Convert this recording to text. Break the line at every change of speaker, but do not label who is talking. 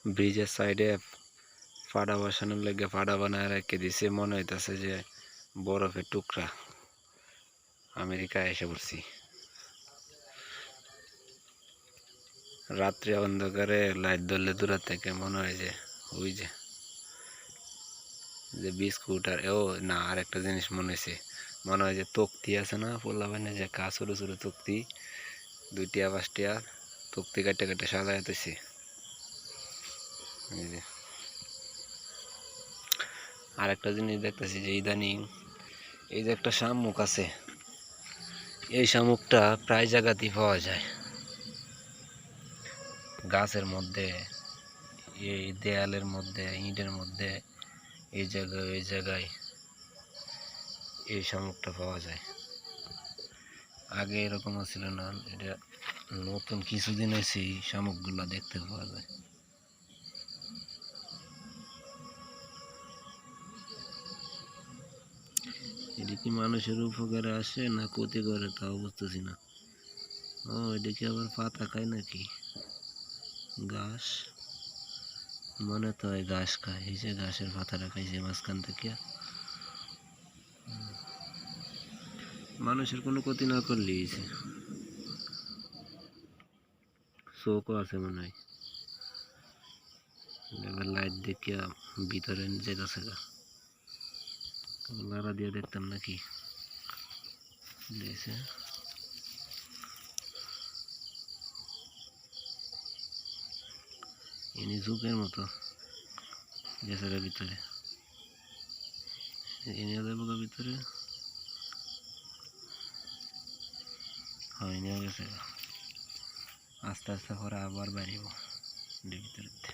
ব্রিজের সাইডে ফাড়া বসানোর লেগে ফাড়া বানায় রেখে দিছে, মনে হইতেছে যে বরফের টুকরা। আমেরিকায় এসে পড়ছি। রাত্রে অন্ধকারে লাইট ধরলে দূর থেকে মনে হয় যে ওই যে বিস্কুট আর ও না, আর একটা জিনিস মনে হয়েছে, মনে হয় যে তক্তি আছে না পোলা বানে যে কা ছোটো ছোটো তক্তি, 2টিয়া 5টিয়া তক্তি কাটে কাটে সাজায় দিছে। এই যে আর একটা জিনিস দেখতেছি যে ইদানিং এই যে একটা শামুক আছে, এই শামুকটা প্রায় জায়গাতেই পাওয়া যায় গাছের মধ্যে, এই দেয়ালের মধ্যে, ইটের মধ্যে, এই জায়গায় ওই জায়গায় এই শামুকটা পাওয়া যায়। আগে এরকম ছিল না, এটা নতুন কিছুদিন হয়েছে এই শামুকগুলো দেখতে পাওয়া যায়। এটা কি মানুষের উপকারে আসে না ক্ষতি করে তাও বুঝতেছি না। ও এটা কি আবার পাতা খায় নাকি? ঘাস মনে তো হয় ঘাস খায়, এই যে ঘাসের পাতাটা খাইছে মাঝখান থেকে। মানুষের কোনো ক্ষতি না করলেই চোখও আছে মনে হয়। এবার লাইট দেখিয়া ভিতরে যেতেছে গা, লাড়া দিয়ে দেখতাম নাকি দিয়েছে। ইনি ঝুঁকের মতো গেছে ভিতরে, এনে যাবো ভিতরে, হয় নিয়ে গেছে। আস্তে আস্তে করে আবার বাড়িব ভিতরে।